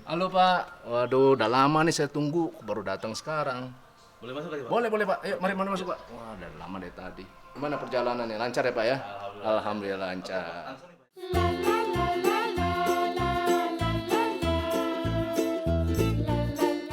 Halo Pak, waduh udah lama nih saya tunggu, baru datang sekarang. Boleh masuk lagi, Pak? Boleh, boleh Pak, ayo mari masuk Pak. Wah udah lama dari tadi. Gimana perjalanannya, lancar ya Pak ya? Alhamdulillah lancar. Alhamdulillah Oke, Pak. lancar. Langsung nih, Pak.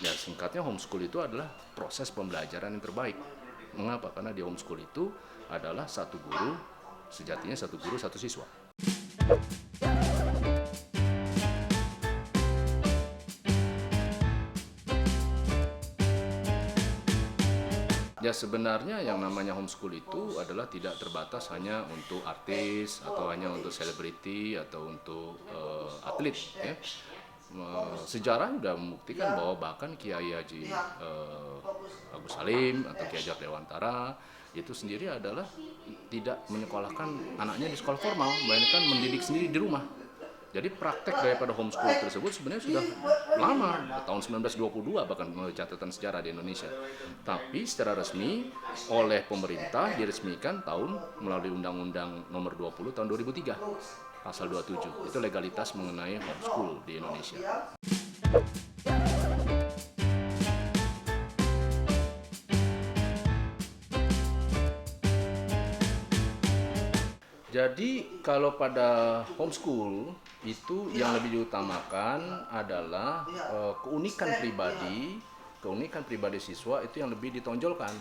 Ya singkatnya homeschool itu adalah proses pembelajaran yang terbaik. Mengapa? Karena di homeschool itu adalah satu guru, sejatinya satu guru satu siswa. Ya sebenarnya yang namanya homeschool itu adalah tidak terbatas hanya untuk artis atau hanya untuk selebriti atau untuk atlet ya. Sejarah sudah membuktikan bahwa bahkan Kiai Haji Agus Salim atau Ki Hajar Dewantara itu sendiri adalah tidak menyekolahkan anaknya di sekolah formal, melainkan mendidik sendiri di rumah. Jadi praktek daripada homeschool tersebut sebenarnya sudah lama, tahun 1922 bahkan menurut catatan sejarah di Indonesia. Tapi secara resmi oleh pemerintah diresmikan melalui Undang-Undang Nomor 20 tahun 2003, Pasal 27. Itu legalitas mengenai homeschool di Indonesia. Jadi kalau pada homeschool itu yang lebih diutamakan adalah keunikan pribadi siswa itu yang lebih ditonjolkan.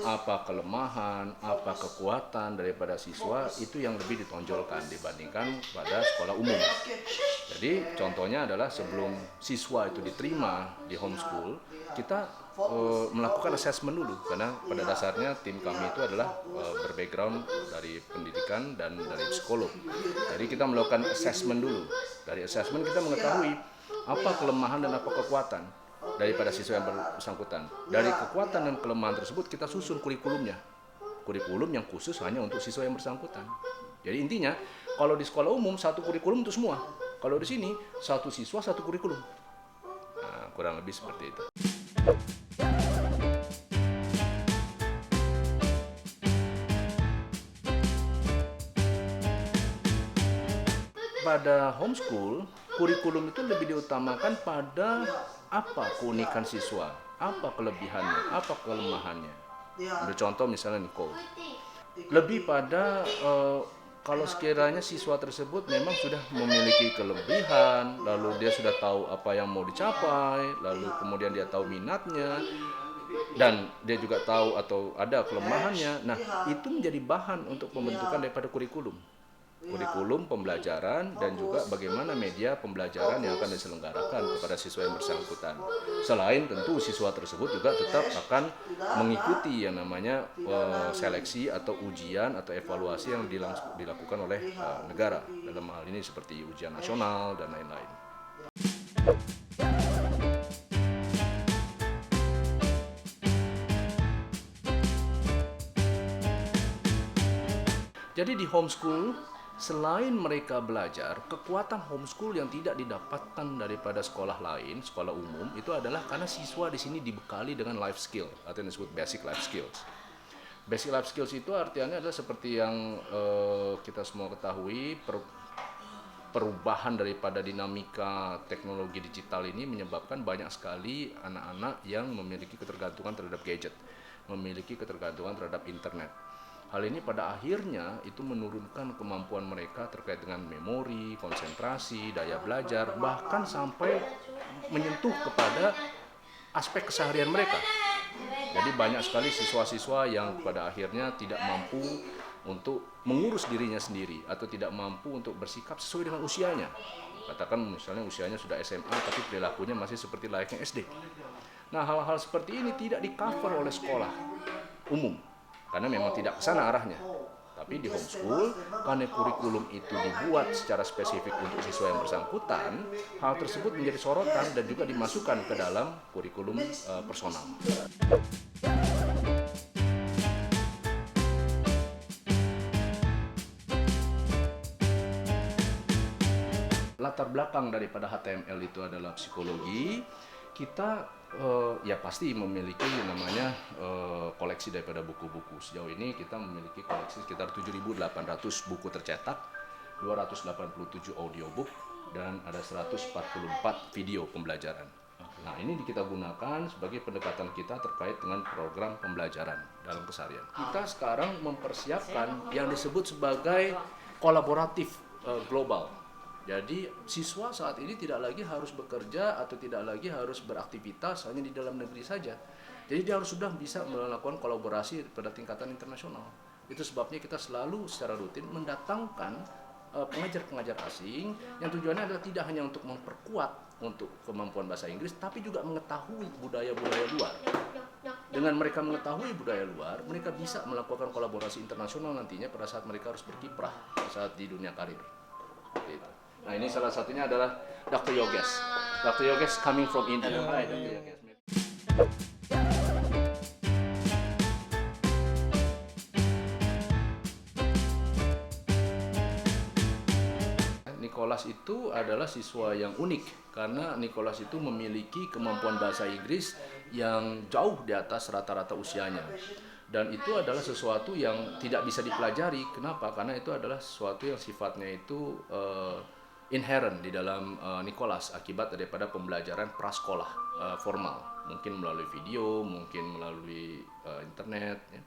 Apa kelemahan, apa kekuatan daripada siswa itu yang lebih ditonjolkan dibandingkan pada sekolah umum. Jadi contohnya adalah sebelum siswa itu diterima di homeschool, kita melakukan assessment dulu, karena pada dasarnya tim kami itu adalah berbackground dari pendidikan dan dari psikolog. Jadi kita melakukan assessment dulu. Dari assessment kita mengetahui apa kelemahan dan apa kekuatan daripada siswa yang bersangkutan. Dari kekuatan dan kelemahan tersebut kita susun kurikulumnya. Kurikulum yang khusus hanya untuk siswa yang bersangkutan. Jadi intinya kalau di sekolah umum satu kurikulum untuk semua. Kalau di sini satu siswa satu kurikulum. Nah, kurang lebih seperti itu. Pada homeschool, kurikulum itu lebih diutamakan pada apa keunikan siswa, apa kelebihannya, apa kelemahannya. Ambil contoh misalnya Niko, lebih pada kalau sekiranya siswa tersebut memang sudah memiliki kelebihan, lalu dia sudah tahu apa yang mau dicapai, lalu kemudian dia tahu minatnya, dan dia juga tahu atau ada kelemahannya. Nah, itu menjadi bahan untuk pembentukan daripada kurikulum pembelajaran dan juga bagaimana media pembelajaran yang akan diselenggarakan kepada siswa yang bersangkutan. Selain tentu siswa tersebut juga tetap akan mengikuti yang namanya seleksi atau ujian atau evaluasi yang dilakukan oleh negara, dalam hal ini seperti ujian nasional dan lain-lain. Jadi di homeschool, selain mereka belajar, kekuatan homeschool yang tidak didapatkan daripada sekolah lain, sekolah umum, itu adalah karena siswa di sini dibekali dengan life skill, atau yang disebut basic life skills. Basic life skills itu artinya adalah seperti yang kita semua ketahui, perubahan daripada dinamika teknologi digital ini menyebabkan banyak sekali anak-anak yang memiliki ketergantungan terhadap gadget, memiliki ketergantungan terhadap internet. Hal ini pada akhirnya itu menurunkan kemampuan mereka terkait dengan memori, konsentrasi, daya belajar, bahkan sampai menyentuh kepada aspek keseharian mereka. Jadi banyak sekali siswa-siswa yang pada akhirnya tidak mampu untuk mengurus dirinya sendiri atau tidak mampu untuk bersikap sesuai dengan usianya. Katakan misalnya usianya sudah SMA tapi perilakunya masih seperti layaknya SD. Nah, hal-hal seperti ini tidak di-cover oleh sekolah umum karena memang tidak ke sana arahnya. Tapi di homeschool, karena kurikulum itu dibuat secara spesifik untuk siswa yang bersangkutan, hal tersebut menjadi sorotan dan juga dimasukkan ke dalam kurikulum personal. Latar belakang daripada HTML itu adalah psikologi, Kita ya pasti memiliki namanya koleksi daripada buku-buku. Sejauh ini kita memiliki koleksi sekitar 7.800 buku tercetak, 287 audiobook, dan ada 144 video pembelajaran. Nah, ini kita gunakan sebagai pendekatan kita terkait dengan program pembelajaran dalam keseharian. Kita sekarang mempersiapkan yang disebut sebagai kolaboratif global. Jadi siswa saat ini tidak lagi harus bekerja atau tidak lagi harus beraktivitas hanya di dalam negeri saja. Jadi dia harus sudah bisa melakukan kolaborasi pada tingkatan internasional. Itu sebabnya kita selalu secara rutin mendatangkan pengajar-pengajar asing yang tujuannya adalah tidak hanya untuk memperkuat untuk kemampuan bahasa Inggris, tapi juga mengetahui budaya-budaya luar. Dengan mereka mengetahui budaya luar, mereka bisa melakukan kolaborasi internasional nantinya pada saat mereka harus berkiprah saat di dunia karir. Gitu. Nah, ini salah satunya adalah Dr. Yogesh. Dr. Yogesh coming from India. Hai, Dr. Yogesh. Nicholas itu adalah siswa yang unik karena Nicholas itu memiliki kemampuan bahasa Inggris yang jauh di atas rata-rata usianya. Dan itu adalah sesuatu yang tidak bisa dipelajari. Kenapa? Karena itu adalah sesuatu yang sifatnya itu inherent di dalam Nicholas akibat daripada pembelajaran prasekolah formal. Mungkin melalui video, mungkin melalui internet. Ya.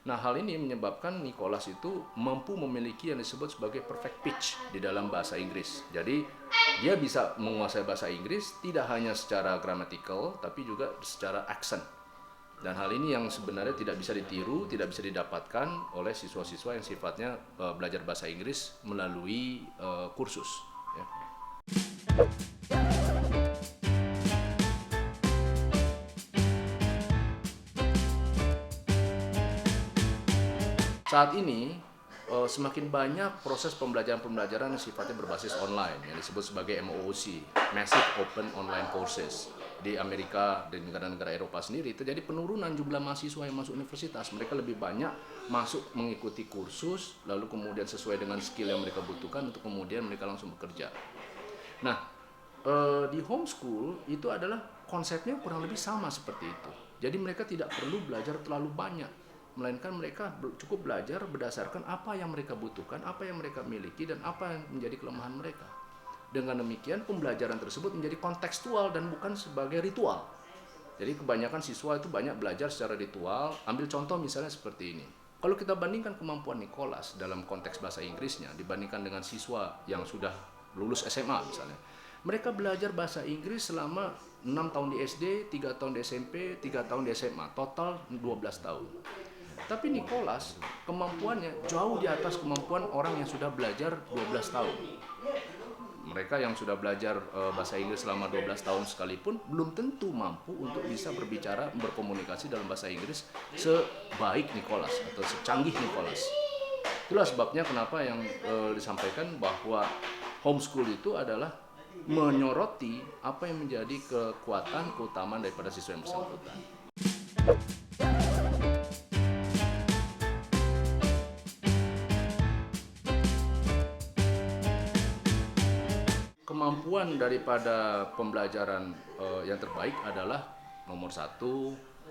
Nah, hal ini menyebabkan Nicholas itu mampu memiliki yang disebut sebagai perfect pitch di dalam bahasa Inggris. Jadi, dia bisa menguasai bahasa Inggris tidak hanya secara grammatical, tapi juga secara accent. Dan hal ini yang sebenarnya tidak bisa ditiru, tidak bisa didapatkan oleh siswa-siswa yang sifatnya belajar bahasa Inggris melalui kursus. Ya. Saat ini semakin banyak proses pembelajaran yang sifatnya berbasis online yang disebut sebagai MOOC, Massive Open Online Courses. Di Amerika dan negara-negara Eropa sendiri terjadi penurunan jumlah mahasiswa yang masuk universitas. Mereka lebih banyak masuk mengikuti kursus, lalu kemudian sesuai dengan skill yang mereka butuhkan untuk kemudian mereka langsung bekerja. Nah, di homeschool itu adalah konsepnya kurang lebih sama seperti itu. Jadi mereka tidak perlu belajar terlalu banyak, melainkan mereka cukup belajar berdasarkan apa yang mereka butuhkan, apa yang mereka miliki, dan apa yang menjadi kelemahan mereka. Dengan demikian, pembelajaran tersebut menjadi kontekstual dan bukan sebagai ritual. Jadi kebanyakan siswa itu banyak belajar secara ritual. Ambil contoh misalnya seperti ini. Kalau kita bandingkan kemampuan Nicholas dalam konteks bahasa Inggrisnya dibandingkan dengan siswa yang sudah lulus SMA misalnya. Mereka belajar bahasa Inggris selama 6 tahun di SD, 3 tahun di SMP, 3 tahun di SMA. Total 12 tahun. Tapi Nicholas kemampuannya jauh di atas kemampuan orang yang sudah belajar 12 tahun. Mereka yang sudah belajar bahasa Inggris selama 12 tahun sekalipun belum tentu mampu untuk bisa berbicara, berkomunikasi dalam bahasa Inggris sebaik Nicholas atau secanggih Nicholas. Itulah sebabnya kenapa yang disampaikan bahwa homeschool itu adalah menyoroti apa yang menjadi kekuatan, keutamaan daripada siswa yang bersangkutan. Kemampuan daripada pembelajaran yang terbaik adalah nomor 1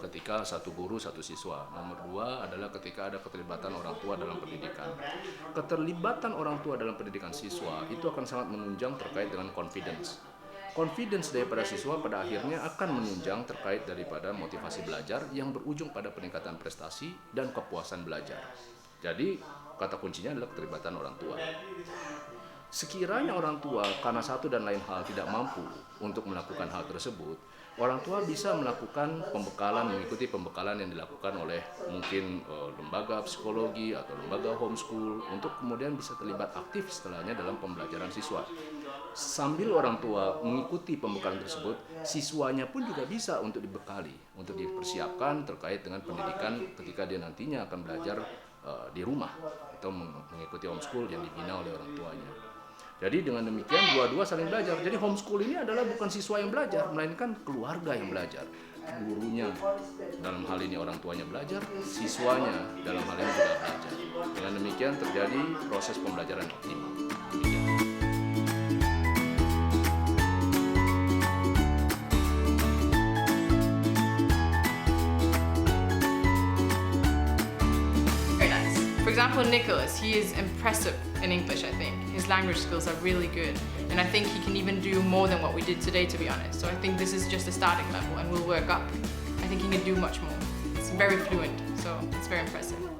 ketika satu guru satu siswa. Nomor 2 adalah ketika ada keterlibatan orang tua dalam pendidikan. Keterlibatan orang tua dalam pendidikan siswa itu akan sangat menunjang terkait dengan confidence. Confidence daripada siswa pada akhirnya akan menunjang terkait daripada motivasi belajar yang berujung pada peningkatan prestasi dan kepuasan belajar. Jadi kata kuncinya adalah keterlibatan orang tua. Sekiranya orang tua karena satu dan lain hal tidak mampu untuk melakukan hal tersebut, orang tua bisa melakukan pembekalan, mengikuti pembekalan yang dilakukan oleh mungkin lembaga psikologi atau lembaga homeschool untuk kemudian bisa terlibat aktif setelahnya dalam pembelajaran siswa. Sambil orang tua mengikuti pembekalan tersebut, siswanya pun juga bisa untuk dibekali, untuk dipersiapkan terkait dengan pendidikan ketika dia nantinya akan belajar di rumah atau mengikuti homeschool yang dibina oleh orang tuanya. Jadi dengan demikian dua-dua saling belajar. Jadi homeschool ini adalah bukan siswa yang belajar, melainkan keluarga yang belajar. Gurunya dalam hal ini orang tuanya belajar, siswanya dalam hal ini juga belajar. Dengan demikian terjadi proses pembelajaran optimal. Demikian. For example, Nicholas, he is impressive in English, I think. His language skills are really good. And I think he can even do more than what we did today, to be honest. So I think this is just a starting level and we'll work up. I think he can do much more. It's very fluent, so it's very impressive.